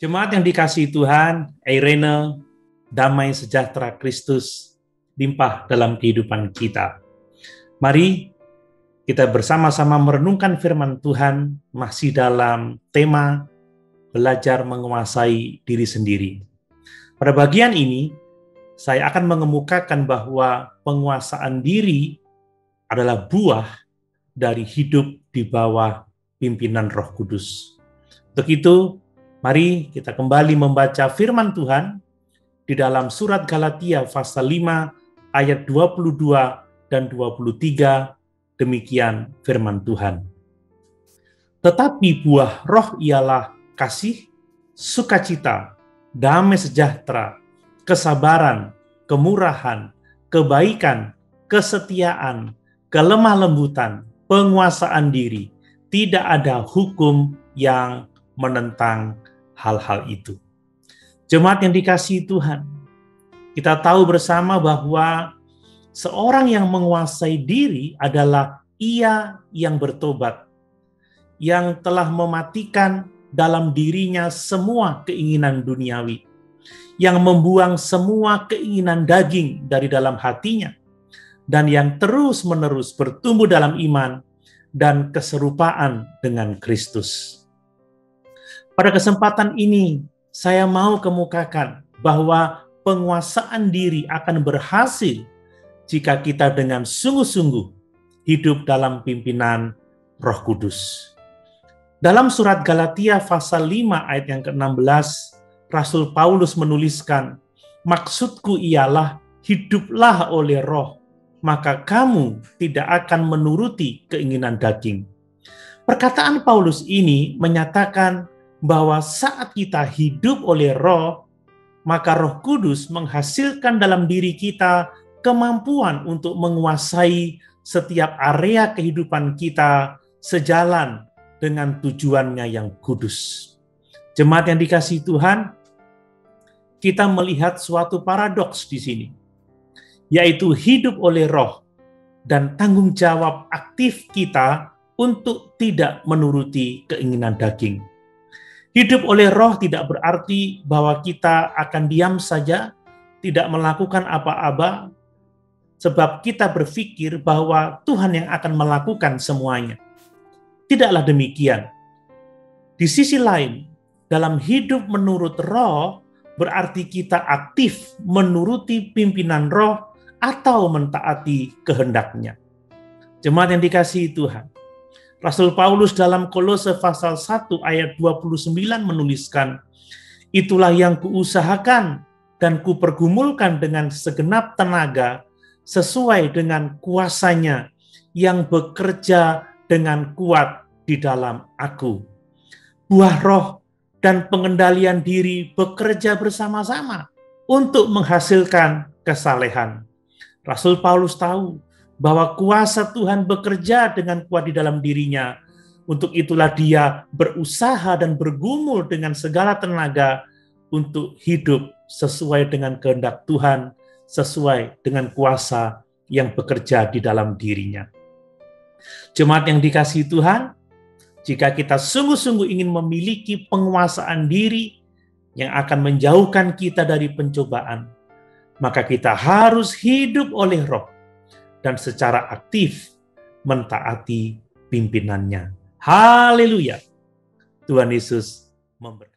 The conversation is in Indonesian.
Jemaat yang dikasihi Tuhan, Eirene, damai sejahtera Kristus limpah dalam kehidupan kita. Mari kita bersama-sama merenungkan firman Tuhan masih dalam tema belajar menguasai diri sendiri. Pada bagian ini, saya akan mengemukakan bahwa penguasaan diri adalah buah dari hidup di bawah pimpinan Roh Kudus. Untuk itu, mari kita kembali membaca firman Tuhan di dalam surat Galatia pasal 5 ayat 22 dan 23, demikian firman Tuhan. Tetapi buah roh ialah kasih, sukacita, damai sejahtera, kesabaran, kemurahan, kebaikan, kesetiaan, kelemah lembutan, penguasaan diri. Tidak ada hukum yang menentang hal-hal itu. Jemaat yang dikasihi Tuhan, kita tahu bersama bahwa seorang yang menguasai diri adalah ia yang bertobat, yang telah mematikan dalam dirinya semua keinginan duniawi, yang membuang semua keinginan daging dari dalam hatinya, dan yang terus-menerus bertumbuh dalam iman dan keserupaan dengan Kristus. Pada kesempatan ini, saya mau kemukakan bahwa penguasaan diri akan berhasil jika kita dengan sungguh-sungguh hidup dalam pimpinan Roh Kudus. Dalam surat Galatia pasal 5 ayat yang ke-16, Rasul Paulus menuliskan, "Maksudku ialah hiduplah oleh roh, maka kamu tidak akan menuruti keinginan daging." Perkataan Paulus ini menyatakan bahwa saat kita hidup oleh roh, maka Roh Kudus menghasilkan dalam diri kita kemampuan untuk menguasai setiap area kehidupan kita sejalan dengan tujuannya yang kudus. Jemaat yang dikasihi Tuhan, kita melihat suatu paradoks di sini, yaitu hidup oleh roh dan tanggung jawab aktif kita untuk tidak menuruti keinginan daging. Hidup oleh roh tidak berarti bahwa kita akan diam saja, tidak melakukan apa-apa, sebab kita berpikir bahwa Tuhan yang akan melakukan semuanya. Tidaklah demikian. Di sisi lain, dalam hidup menurut roh, berarti kita aktif menuruti pimpinan roh atau mentaati kehendaknya. Jemaat yang dikasihi Tuhan, Rasul Paulus dalam Kolose pasal 1 ayat 29 menuliskan, "Itulah yang kuusahakan dan kupergumulkan dengan segenap tenaga sesuai dengan kuasanya yang bekerja dengan kuat di dalam aku." Buah roh dan pengendalian diri bekerja bersama-sama untuk menghasilkan kesalehan. Rasul Paulus tahu bahwa kuasa Tuhan bekerja dengan kuat di dalam dirinya. Untuk itulah dia berusaha dan bergumul dengan segala tenaga untuk hidup sesuai dengan kehendak Tuhan, sesuai dengan kuasa yang bekerja di dalam dirinya. Jemaat yang dikasihi Tuhan, jika kita sungguh-sungguh ingin memiliki penguasaan diri yang akan menjauhkan kita dari pencobaan, maka kita harus hidup oleh roh dan secara aktif mentaati pimpinannya. Haleluya. Tuhan Yesus memberkati.